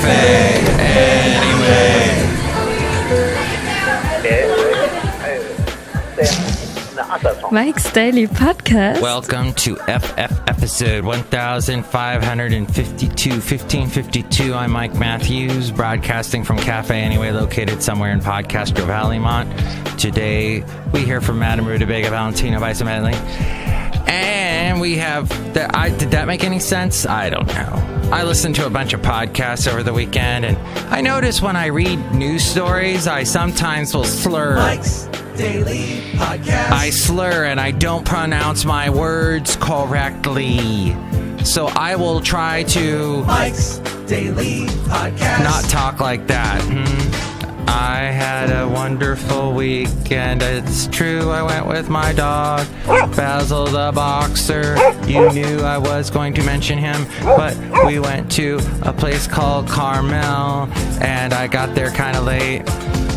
Café Anyway. Mike's Daily Podcast. Welcome to FF episode 1552. I'm Mike Matthews, broadcasting from Café Anyway, located somewhere in Podcastro Valleymont. Today, we hear from Madame Rootabega, Valentino, Bison Bentley. And we have... did that make any sense? I don't know. I listened to a bunch of podcasts over the weekend, and I notice when I read news stories, I sometimes will slur. Mike's Daily Podcast. I slur and I don't pronounce my words correctly. So I will try to... Mike's Daily Podcast. Not talk like that. I had a wonderful weekend. It's true, I went with my dog, Basil the boxer. You knew I was going to mention him, but we went to a place called Carmel, and I got there kind of late.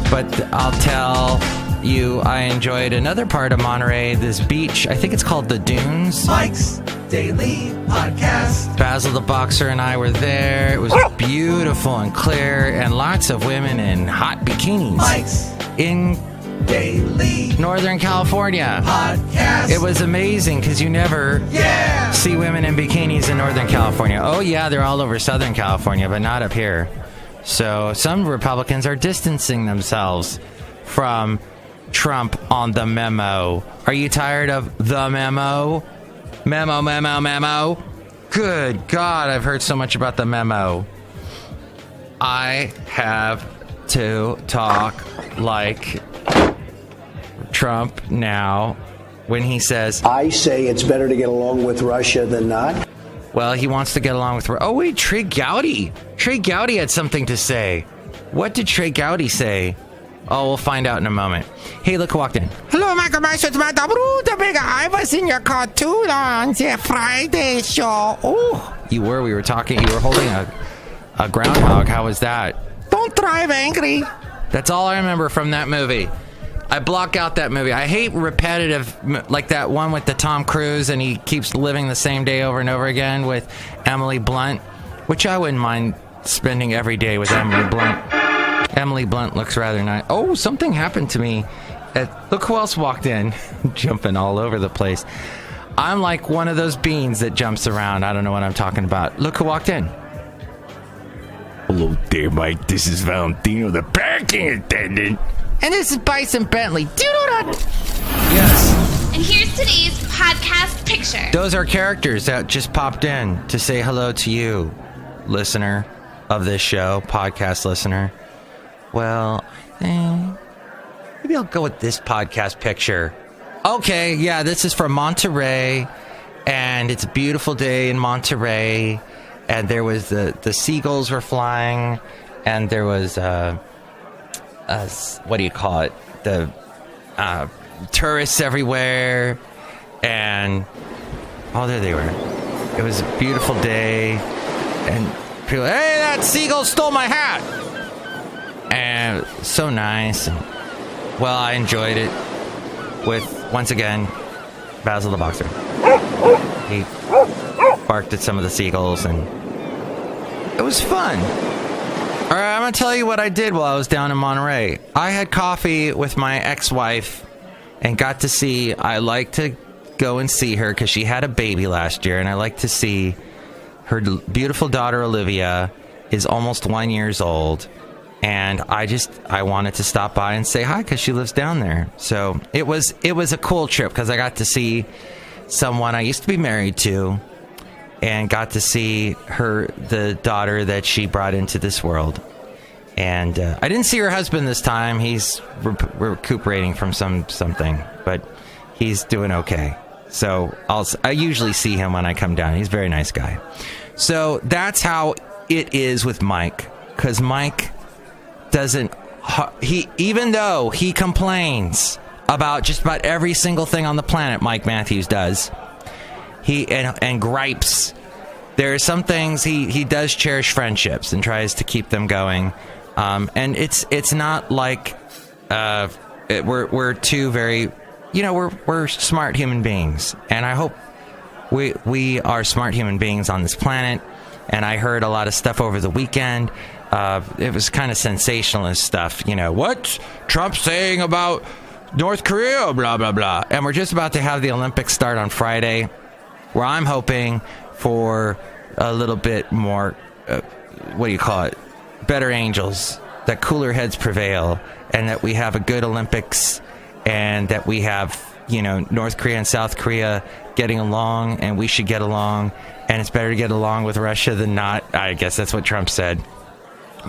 But I'll tell you, I enjoyed another part of Monterey, this beach. I think it's called the Dunes. Mike's Daily Podcast. Basil the boxer and I were there. It was beautiful and clear, and lots of women in hot bikinis. Mike's in Daily Northern California. Podcast. It was amazing because you never see women in bikinis in Northern California. Oh yeah, they're all over Southern California, but not up here. So some Republicans are distancing themselves from Trump on the memo. Are you tired of the memo? Memo. Good God, I've heard so much about the memo. I have to talk like Trump now when he says, I say it's better to get along with Russia than not. Well, he wants to get along with... Oh, wait, Trey Gowdy. Trey Gowdy had something to say. What did Trey Gowdy say? Oh, we'll find out in a moment. Hey, look who walked in. Hello, Michael Bison, Madame Rootabega. I was in your cartoon on the Friday show. Oh, you were. We were talking. You were holding a groundhog. How was that? Don't drive angry. That's all I remember from that movie. I block out that movie. I hate repetitive, like that one with the Tom Cruise, and he keeps living the same day over and over again with Emily Blunt, which I wouldn't mind spending every day with Emily Blunt. Emily Blunt looks rather nice. Oh, something happened to me. Look who else walked in. Jumping all over the place. I'm like one of those beans that jumps around. I don't know what I'm talking about. Look who walked in. Hello there, Mike. This is Valentino, the parking attendant. And this is Bison Bentley. Do you know that? Yes. And here's today's podcast picture. Those are characters that just popped in to say hello to you, listener of this show, podcast listener. Well, maybe I'll go with this podcast picture. Okay, yeah, this is from Monterey, and it's a beautiful day in Monterey, and there was the seagulls were flying, and there was what do you call it? The tourists everywhere, and oh, there they were. It was a beautiful day, and people, hey, that seagull stole my hat. And so nice. And, well, I enjoyed it with, once again, Basil the boxer. He barked at some of the seagulls, and it was fun. All right, I'm going to tell you what I did while I was down in Monterey. I had coffee with my ex-wife and got to see, I like to go and see her because she had a baby last year, and I like to see her beautiful daughter, Olivia, is almost 1 year old. And I wanted to stop by and say hi because she lives down there. So it was a cool trip because I got to see someone I used to be married to, and got to see the daughter that she brought into this world. And I didn't see her husband this time. He's recuperating from something, but he's doing okay. So I usually see him when I come down. He's a very nice guy. So that's how it is with Mike, because Mike even though he complains about just about every single thing on the planet, Mike Matthews does, and gripes, there are some things he does cherish friendships and tries to keep them going, and it's not like we're two very, we're smart human beings, and I hope we are smart human beings on this planet. And I heard a lot of stuff over the weekend it was kind of sensationalist stuff. You know, what's Trump saying about North Korea, blah, blah, blah. And we're just about to have the Olympics start on Friday, where I'm hoping for a little bit more, better angels, that cooler heads prevail, and that we have a good Olympics, and that we have, North Korea and South Korea getting along, and we should get along, and it's better to get along with Russia than not. I guess that's what Trump said.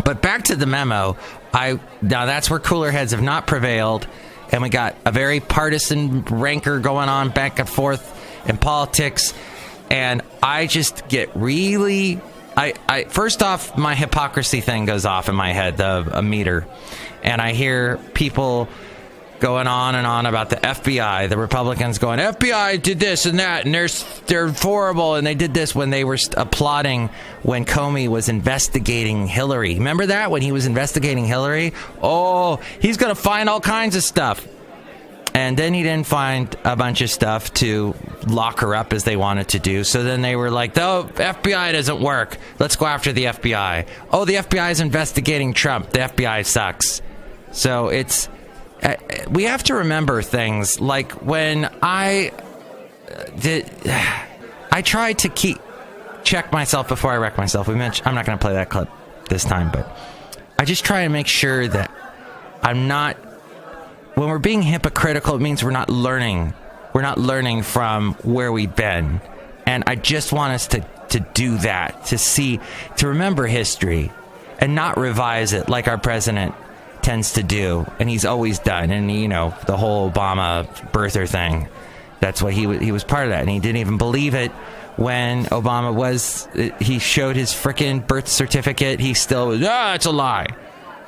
But back to the memo, now that's where cooler heads have not prevailed, and we got a very partisan rancor going on back and forth in politics, and I just get really... first off, my hypocrisy thing goes off in my head, a meter, and I hear people going on and on about the FBI, the Republicans going, FBI did this and that, and they're horrible, and they did this when they were applauding when Comey was investigating Hillary. Remember that, when he was investigating Hillary? Oh, he's going to find all kinds of stuff. And then he didn't find a bunch of stuff to lock her up as they wanted to do. So then they were like, the FBI doesn't work. Let's go after the FBI. Oh, the FBI is investigating Trump. The FBI sucks. So it's... we have to remember things like when I tried to check myself before I wreck myself. I'm not going to play that clip this time, but I just try to make sure that I'm not... When we're being hypocritical, it means we're not learning. We're not learning from where we've been. And I just want us to do that, to remember history and not revise it like our president tends to do. And he's always done. And, the whole Obama birther thing, that's what he was part of that. And he didn't even believe it when Obama he showed his frickin' birth certificate. He still was, it's a lie.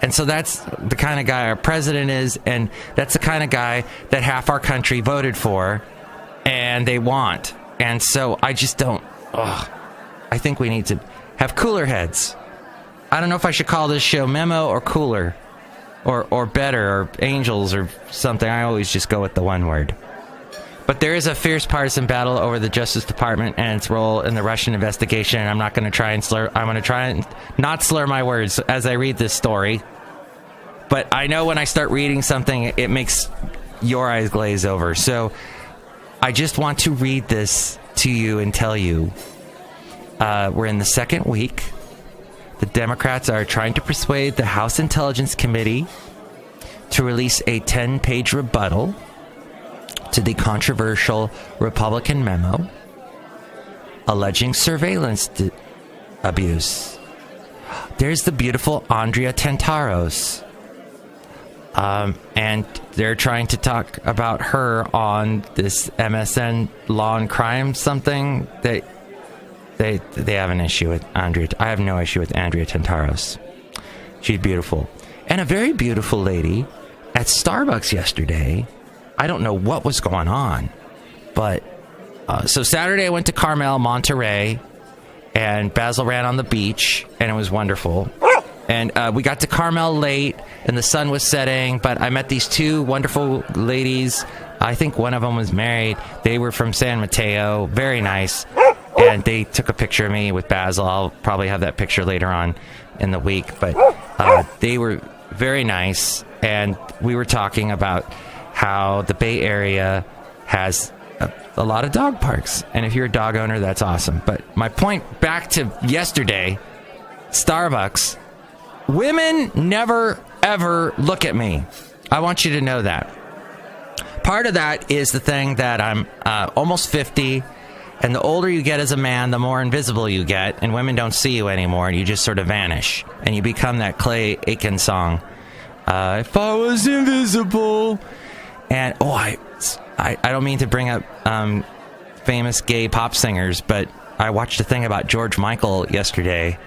And so that's the kind of guy our president is, and that's the kind of guy that half our country voted for, and they want. And so I just don't... I think we need to have cooler heads. I don't know if I should call this show Memo or Cooler, or Better, or Angels, or something. I always just go with the one word. But there is a fierce partisan battle over the Justice Department and its role in the Russian investigation, and I'm not going to try and slur... I'm going to try and not slur my words as I read this story. But I know when I start reading something, it makes your eyes glaze over. So I just want to read this to you and tell you we're in the second week. The Democrats are trying to persuade the House Intelligence Committee to release a 10-page rebuttal to the controversial Republican memo alleging surveillance abuse. There's the beautiful Andrea Tantaros. And they're trying to talk about her on this MSN Law and Crime something. They have an issue with Andrea. I have no issue with Andrea Tantaros. She's beautiful. And a very beautiful lady at Starbucks yesterday. I don't know what was going on, but so Saturday I went to Carmel, Monterey, and Basil ran on the beach, and it was wonderful. And we got to Carmel late, and the sun was setting, but I met these two wonderful ladies. I think one of them was married. They were from San Mateo. Very nice. And they took a picture of me with Basil. I'll probably have that picture later on in the week. But they were very nice, and we were talking about how the Bay Area has a lot of dog parks. And if you're a dog owner, that's awesome. But my point back to yesterday, Starbucks... Women never, ever look at me. I want you to know that. Part of that is the thing that I'm almost 50, and the older you get as a man, the more invisible you get, and women don't see you anymore, and you just sort of vanish, and you become that Clay Aiken song, If I Was Invisible. And, I don't mean to bring up famous gay pop singers, but I watched a thing about George Michael yesterday,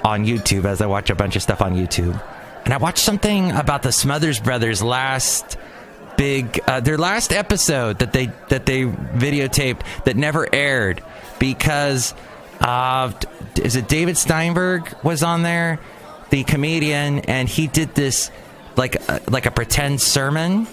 on YouTube, as I watch a bunch of stuff on YouTube. And I watched something about the Smothers Brothers' last their last episode that they videotaped that never aired because is it David Steinberg was on there, the comedian, and he did this like a pretend sermon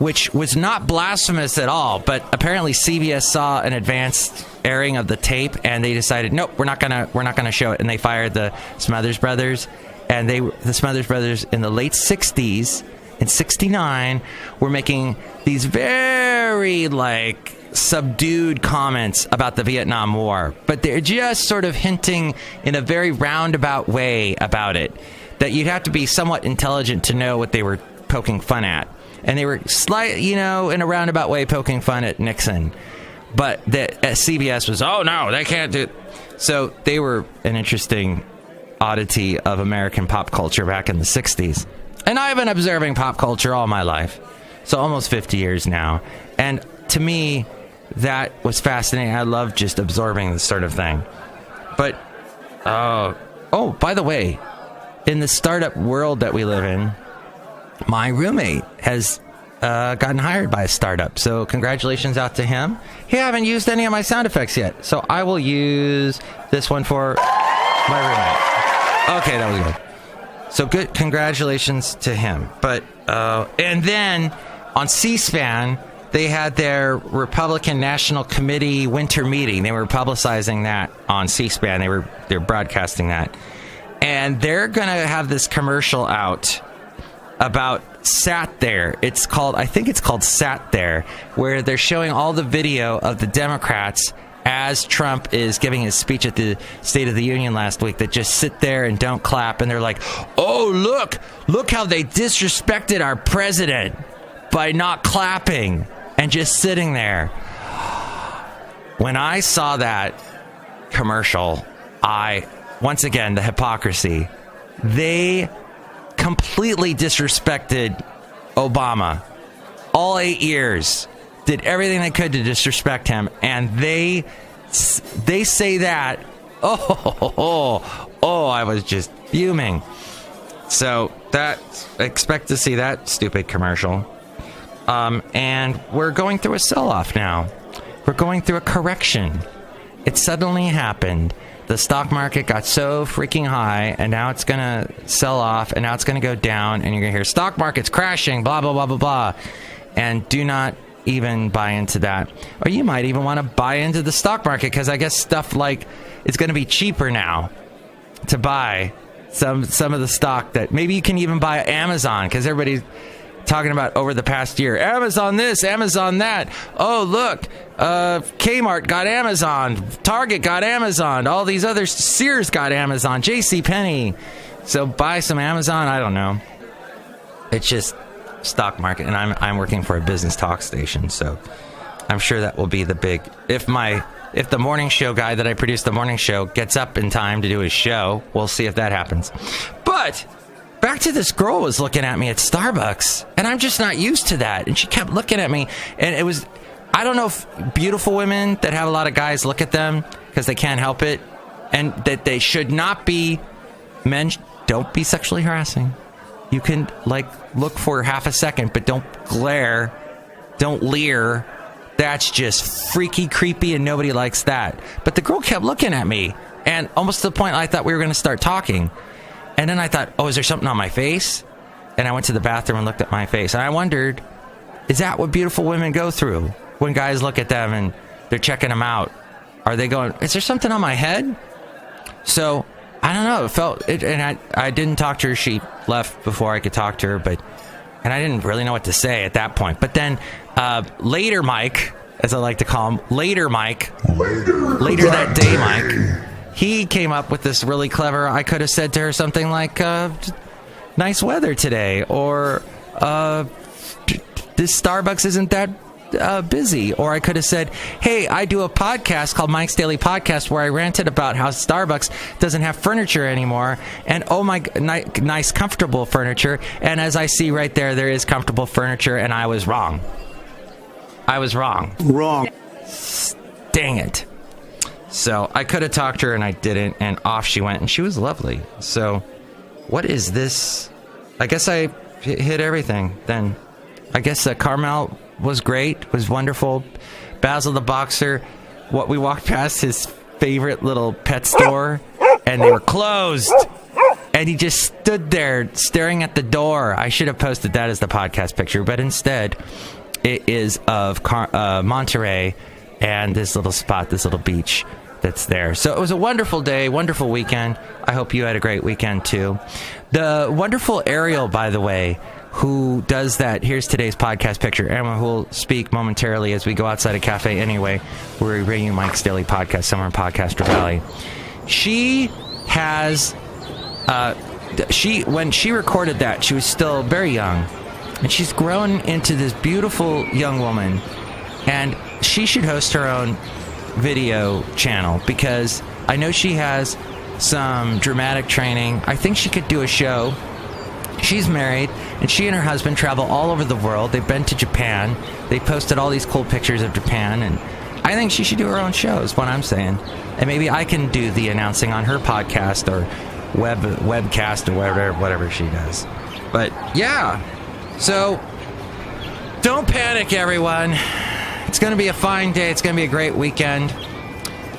which was not blasphemous at all, but apparently CBS saw an advanced airing of the tape and they decided, nope, we're not gonna show it, and they fired the Smothers Brothers. And the Smothers Brothers in the late 60s, in 69, were making these very, like, subdued comments about the Vietnam War. But they're just sort of hinting in a very roundabout way about it, that you'd have to be somewhat intelligent to know what they were poking fun at. And they were in a roundabout way poking fun at Nixon. But CBS was, oh, no, they can't do it. So they were an interesting oddity of American pop culture back in the 60s. And I've been observing pop culture all my life. So almost 50 years now. And to me, that was fascinating. I love just absorbing this sort of thing. But, oh, by the way, in the startup world that we live in, my roommate has gotten hired by a startup. So congratulations out to him. He haven't used any of my sound effects yet. So I will use this one for my roommate. Okay, that was good. So good, congratulations to him. But, and then on C-SPAN, they had their Republican National Committee winter meeting. They were publicizing that on C-SPAN. They're broadcasting that. And they're going to have this commercial out about Sat There. I think it's called Sat There, where they're showing all the video of the Democrats as Trump is giving his speech at the State of the Union last week that just sit there and don't clap. And they're like, oh, look how they disrespected our president by not clapping and just sitting there. When I saw that commercial, once again, the hypocrisy, they completely disrespected Obama. All 8 years. Did everything they could to disrespect him, and they say that. I was just fuming. So expect to see that stupid commercial. And we're going through a sell-off now. We're going through a correction. It suddenly happened. The stock market got so freaking high, and now it's going to sell off, and now it's going to go down, and you're going to hear stock market's crashing, blah, blah, blah, blah, blah. And do not even buy into that. Or you might even want to buy into the stock market, because I guess stuff like it's going to be cheaper now to buy some of the stock that maybe you can even buy Amazon, because everybody's talking about over the past year, Amazon this, Amazon that. Oh, look, Kmart got Amazon, Target got Amazon, all these other, Sears got Amazon, JCPenney. So buy some Amazon. I don't know. It's just stock market, and I'm working for a business talk station, so I'm sure that will be the big. If the morning show guy that I produce the morning show gets up in time to do his show, we'll see if that happens. But back to this girl was looking at me at Starbucks, and I'm just not used to that. And she kept looking at me, and it was, I don't know if beautiful women that have a lot of guys look at them because they can't help it, and that they should not be, men don't be sexually harassing. You can, look for half a second, but don't glare, don't leer. That's just freaky, creepy, and nobody likes that. But the girl kept looking at me, and almost to the point I thought we were going to start talking. And then I thought, oh, is there something on my face? And I went to the bathroom and looked at my face. And I wondered, is that what beautiful women go through when guys look at them and they're checking them out? Are they going, is there something on my head? So I don't know. It felt it, and I didn't talk to her. She left before I could talk to her, and I didn't really know what to say at that point. But then later Mike, as I like to call him, later that day Mike, he came up with this really clever. I could have said to her something like, "Nice weather today," or "This Starbucks isn't that busy," or I could have said, hey, I do a podcast called Mike's Daily Podcast where I ranted about how Starbucks doesn't have furniture anymore, and oh my, nice comfortable furniture, and as I see right there is comfortable furniture, and I was wrong. Dang it. So I could have talked to her and I didn't, and off she went, and she was lovely. So what is this? I guess I hit everything then. I guess Carmel was great, was wonderful. Basil the Boxer, we walked past his favorite little pet store, and they were closed. And And he just stood there staring at the door. I should have posted that as the podcast picture, but instead it is of Monterey and this little spot, this little beach that's there. So it was a wonderful day, wonderful weekend. I hope you had a great weekend too. The wonderful Ariel, by the way, who does that, here's today's podcast picture, and who will speak momentarily as we go outside of Café Anyway, where we bring you Mike's Daily Podcast, somewhere in Podcaster Valley. She has, when she recorded that, she was still very young, and she's grown into this beautiful young woman, and she should host her own video channel, because I know she has some dramatic training. I think she could do a show. She's married, and she and her husband travel all over the world. They've been to Japan. They posted all these cool pictures of Japan, and I think she should do her own show, is what I'm saying. And maybe I can do the announcing on her podcast or webcast or whatever she does. But yeah, so don't panic, everyone. It's going to be a fine day. It's going to be a great weekend.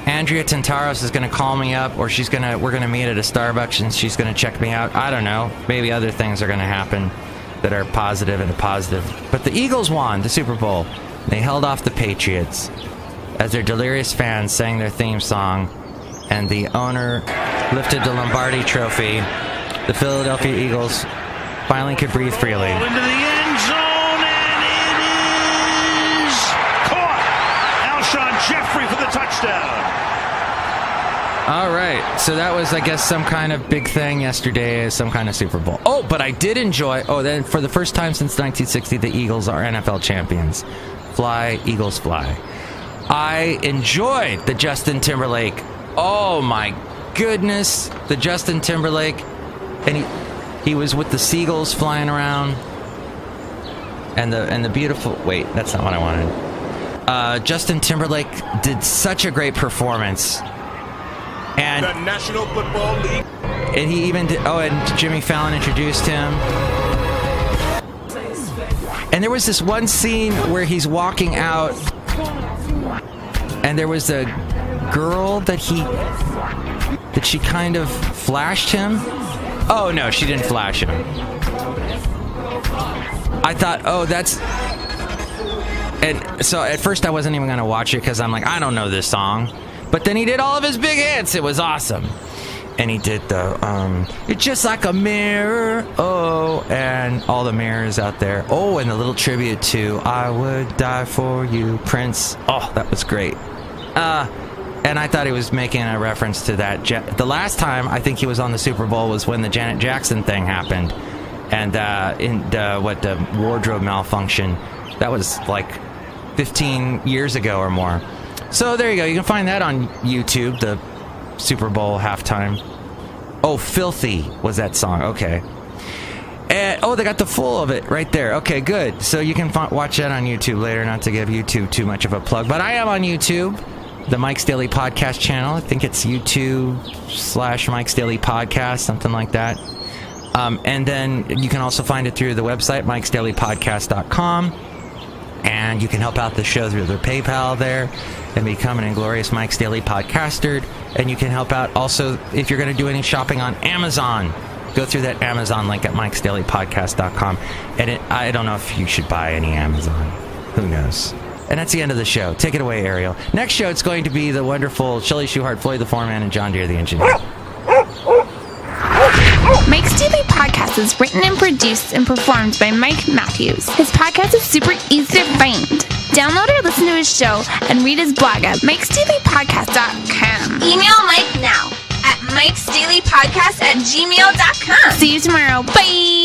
Andrea Tintaros is going to call me up, or we're going to meet at a Starbucks and she's going to check me out. I don't know. Maybe other things are going to happen that are positive and a positive. But the Eagles won the Super Bowl. They held off the Patriots as their delirious fans sang their theme song, and the owner lifted the Lombardi trophy. The Philadelphia Eagles finally could breathe freely. Into the end zone, and it is caught. Alshon Jeffrey for the touchdown. All right, so that was, I guess, some kind of big thing yesterday, some kind of Super Bowl. Oh, but I did enjoy, then for the first time since 1960, the Eagles are NFL champions. Fly, Eagles, fly. I enjoyed the Justin Timberlake. Oh, my goodness, the Justin Timberlake. And he was with the seagulls flying around. And the beautiful, wait, that's not what I wanted. Justin Timberlake did such a great performance. And the National Football League. And he even did, and Jimmy Fallon introduced him. And there was this one scene where he's walking out, and there was a girl that she kind of flashed him. Oh no, she didn't flash him. I thought, and so at first I wasn't even going to watch it because I'm like, I don't know this song. But then he did all of his big hits. It was awesome. And he did the, it's just like a mirror, and all the mirrors out there. Oh, and the little tribute to I Would Die For You, Prince. Oh, that was great. And I thought he was making a reference to that. The last time I think he was on the Super Bowl was when the Janet Jackson thing happened. And the wardrobe malfunction. That was like 15 years ago or more. So there you go. You can find that on YouTube, the Super Bowl halftime. Oh, Filthy was that song. Okay. And, they got the full of it right there. Okay, good. So you can watch that on YouTube later, not to give YouTube too much of a plug. But I am on YouTube, the Mike's Daily Podcast channel. I think it's YouTube/Mike's Daily Podcast, something like that. And then you can also find it through the website, mikesdailypodcast.com. And you can help out the show through the PayPal there and become an inglorious Mike's Daily Podcaster. And you can help out also if you're going to do any shopping on Amazon. Go through that Amazon link at mikesdailypodcast.com. And I don't know if you should buy any Amazon. Who knows? And that's the end of the show. Take it away, Ariel. Next show, it's going to be the wonderful Chely Shoehart, Floyd the Floorman, and John Deere the Engineer. Mike's Daily Podcast is written and produced and performed by Mike Matthews. His podcast is super easy to find. Download or listen to his show and read his blog at mikesdailypodcast.com. Email Mike now at mikesdailypodcast@gmail.com. See you tomorrow. Bye!